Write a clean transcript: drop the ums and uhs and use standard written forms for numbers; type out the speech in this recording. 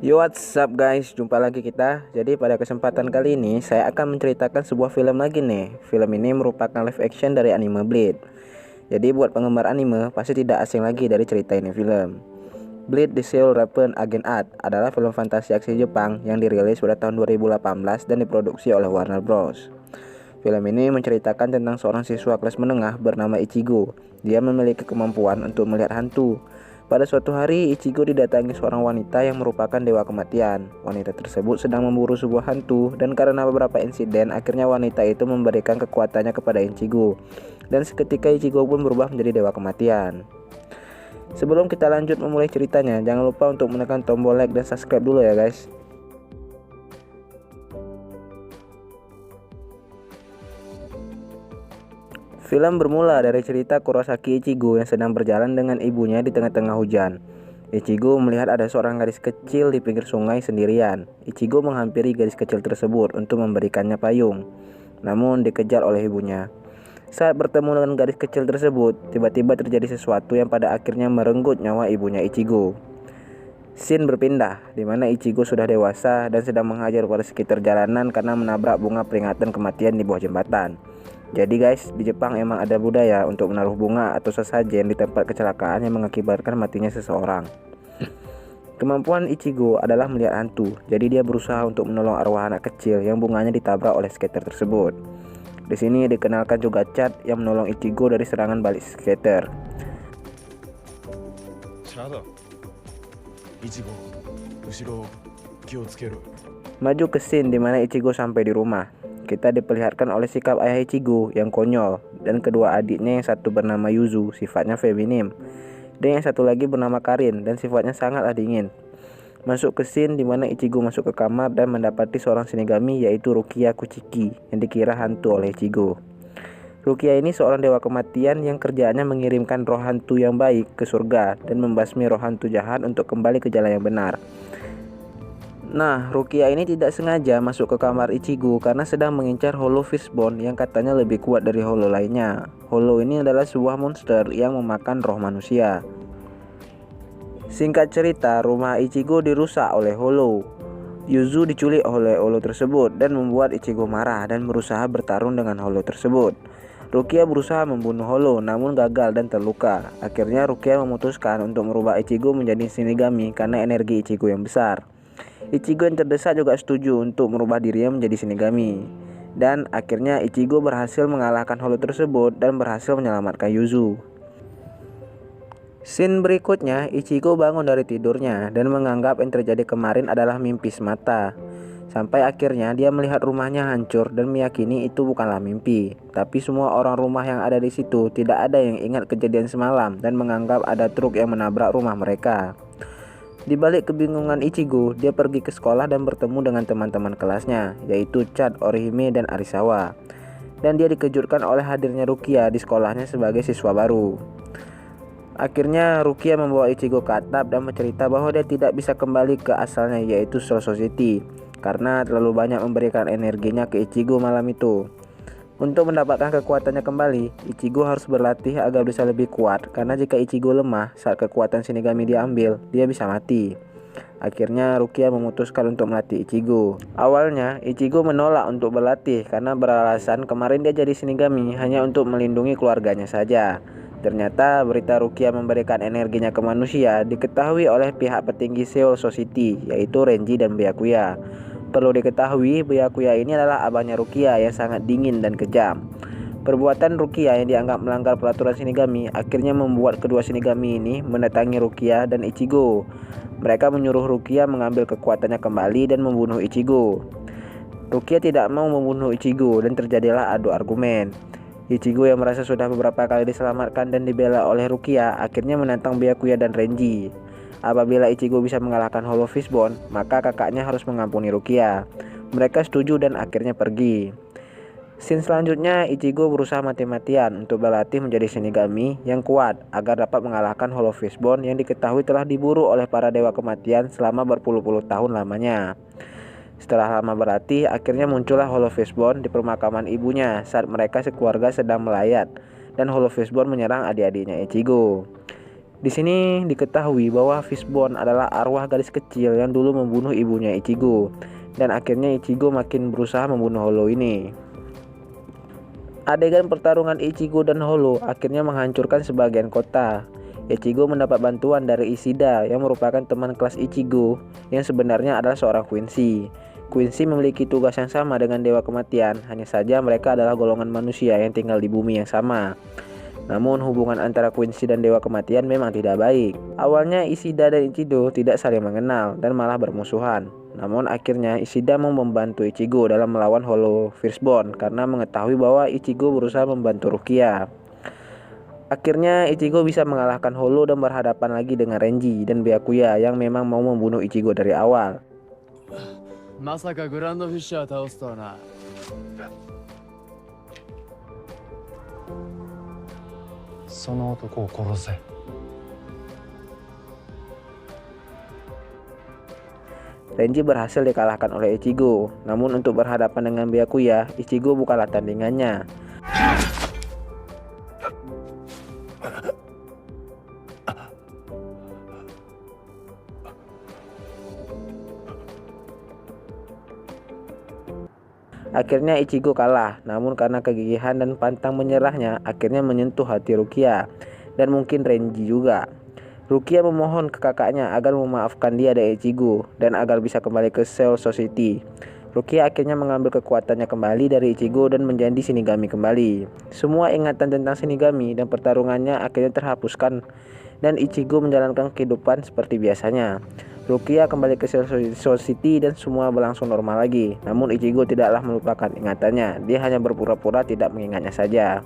Yo, what's up guys, jumpa lagi kita. Jadi pada kesempatan kali ini saya akan menceritakan sebuah film lagi nih. Film ini merupakan live action dari anime Bleach. Jadi buat penggemar anime pasti tidak asing lagi dari cerita ini film. Bleach The Soul Raven Agent Art adalah film fantasi aksi Jepang yang dirilis pada tahun 2018 dan diproduksi oleh Warner Bros. Film ini menceritakan tentang seorang siswa kelas menengah bernama Ichigo. Dia memiliki kemampuan untuk melihat hantu. Pada suatu hari, Ichigo didatangi seorang wanita yang merupakan dewa kematian. Wanita tersebut sedang memburu sebuah hantu, dan karena beberapa insiden, akhirnya wanita itu memberikan kekuatannya kepada Ichigo. Dan seketika Ichigo pun berubah menjadi dewa kematian. Sebelum kita lanjut memulai ceritanya, jangan lupa untuk menekan tombol like dan subscribe dulu ya guys. Film bermula dari cerita Kurosaki Ichigo yang sedang berjalan dengan ibunya di tengah-tengah hujan. Ichigo melihat ada seorang gadis kecil di pinggir sungai sendirian. Ichigo menghampiri gadis kecil tersebut untuk memberikannya payung, namun dikejar oleh ibunya. Saat bertemu dengan gadis kecil tersebut, tiba-tiba terjadi sesuatu yang pada akhirnya merenggut nyawa ibunya Ichigo. Scene berpindah, di mana Ichigo sudah dewasa dan sedang menghajar pada sekitar jalanan karena menabrak bunga peringatan kematian di bawah jembatan. Jadi guys, di Jepang emang ada budaya untuk menaruh bunga atau sesajen di tempat kecelakaan yang mengakibatkan matinya seseorang. Kemampuan Ichigo adalah melihat hantu, jadi dia berusaha untuk menolong arwah anak kecil yang bunganya ditabrak oleh skater tersebut. Di sini dikenalkan juga Chad yang menolong Ichigo dari serangan balik skater. シャドウイチゴ後ろ気をつけろ Maju ke scene di mana Ichigo sampai di rumah. Kita diperlihatkan oleh sikap ayah Ichigo yang konyol dan kedua adiknya yang satu bernama Yuzu, sifatnya feminim, dan yang satu lagi bernama Karin dan sifatnya sangatlah dingin. Masuk ke scene di mana Ichigo masuk ke kamar dan mendapati seorang shinigami yaitu Rukia Kuchiki yang dikira hantu oleh Ichigo. Rukia ini seorang dewa kematian yang kerjaannya mengirimkan roh hantu yang baik ke surga dan membasmi roh hantu jahat untuk kembali ke jalan yang benar. Nah, Rukia ini tidak sengaja masuk ke kamar Ichigo karena sedang mengincar Hollow Fishbone yang katanya lebih kuat dari Hollow lainnya. Hollow ini adalah sebuah monster yang memakan roh manusia. Singkat cerita, rumah Ichigo dirusak oleh Hollow. Yuzu diculik oleh Hollow tersebut dan membuat Ichigo marah dan berusaha bertarung dengan Hollow tersebut. Rukia berusaha membunuh Hollow namun gagal dan terluka. Akhirnya Rukia memutuskan untuk merubah Ichigo menjadi Shinigami karena energi Ichigo yang besar. Ichigo yang terdesak juga setuju untuk merubah dirinya menjadi Shinigami. Dan akhirnya Ichigo berhasil mengalahkan Hollow tersebut dan berhasil menyelamatkan Yuzu. Scene berikutnya, Ichigo bangun dari tidurnya dan menganggap yang terjadi kemarin adalah mimpi semata. Sampai akhirnya dia melihat rumahnya hancur dan meyakini itu bukanlah mimpi. Tapi semua orang rumah yang ada di situ tidak ada yang ingat kejadian semalam dan menganggap ada truk yang menabrak rumah mereka. Di balik kebingungan Ichigo, dia pergi ke sekolah dan bertemu dengan teman-teman kelasnya, yaitu Chad, Orihime, dan Arisawa. Dan dia dikejutkan oleh hadirnya Rukia di sekolahnya sebagai siswa baru. Akhirnya Rukia membawa Ichigo ke atap dan bercerita bahwa dia tidak bisa kembali ke asalnya yaitu Soul Society karena terlalu banyak memberikan energinya ke Ichigo malam itu. Untuk mendapatkan kekuatannya kembali, Ichigo harus berlatih agar bisa lebih kuat karena jika Ichigo lemah saat kekuatan Shinigami diambil, dia bisa mati. Akhirnya Rukia memutuskan untuk melatih Ichigo. Awalnya Ichigo menolak untuk berlatih karena beralasan kemarin dia jadi Shinigami hanya untuk melindungi keluarganya saja. Ternyata berita Rukia memberikan energinya ke manusia diketahui oleh pihak petinggi Seoul Society yaitu Renji dan Byakuya. Perlu diketahui Byakuya ini adalah abahnya Rukia yang sangat dingin dan kejam. Perbuatan Rukia yang dianggap melanggar peraturan Shinigami akhirnya membuat kedua Shinigami ini mendatangi Rukia dan Ichigo. Mereka menyuruh Rukia mengambil kekuatannya kembali dan membunuh Ichigo. Rukia tidak mau membunuh Ichigo dan terjadilah adu argumen. Ichigo yang merasa sudah beberapa kali diselamatkan dan dibela oleh Rukia akhirnya menantang Byakuya dan Renji. Apabila Ichigo bisa mengalahkan Hollow Fishbone, maka kakaknya harus mengampuni Rukia. Mereka setuju dan akhirnya pergi. Scene selanjutnya, Ichigo berusaha mati-matian untuk berlatih menjadi Shinigami yang kuat agar dapat mengalahkan Hollow Fishbone yang diketahui telah diburu oleh para dewa kematian selama berpuluh-puluh tahun lamanya. Setelah lama berlatih, akhirnya muncullah Hollow Fishbone di permakaman ibunya saat mereka sekeluarga sedang melayat dan Hollow Fishbone menyerang adik-adiknya Ichigo. Di sini diketahui bahwa Fishbone adalah arwah gadis kecil yang dulu membunuh ibunya Ichigo, dan akhirnya Ichigo makin berusaha membunuh Hollow ini. Adegan pertarungan Ichigo dan Hollow akhirnya menghancurkan sebagian kota. Ichigo mendapat bantuan dari Ishida yang merupakan teman kelas Ichigo yang sebenarnya adalah seorang Quincy. Quincy memiliki tugas yang sama dengan Dewa Kematian, hanya saja mereka adalah golongan manusia yang tinggal di bumi yang sama. Namun hubungan antara Quincy dan Dewa Kematian memang tidak baik. Awalnya Ishida dan Ichigo tidak saling mengenal dan malah bermusuhan. Namun akhirnya Ishida mau membantu Ichigo dalam melawan Hollow Firstborn karena mengetahui bahwa Ichigo berusaha membantu Rukia. Akhirnya Ichigo bisa mengalahkan Hollow dan berhadapan lagi dengan Renji dan Byakuya yang memang mau membunuh Ichigo dari awal. まさかグランドフィッシャー倒すとはな。その男を殺せ。Renji berhasil dikalahkan oleh Ichigo, namun untuk berhadapan dengan Byakuya, Ichigo bukanlah tandingannya. Akhirnya Ichigo kalah, namun karena kegigihan dan pantang menyerahnya, akhirnya menyentuh hati Rukia, dan mungkin Renji juga. Rukia memohon ke kakaknya agar memaafkan dia dan Ichigo, dan agar bisa kembali ke Soul Society. Rukia akhirnya mengambil kekuatannya kembali dari Ichigo dan menjadi Shinigami kembali. Semua ingatan tentang Shinigami dan pertarungannya akhirnya terhapuskan, dan Ichigo menjalankan kehidupan seperti biasanya. Rukia kembali ke Soul Society dan semua berlangsung normal lagi. Namun Ichigo tidaklah melupakan ingatannya, dia hanya berpura-pura tidak mengingatnya saja.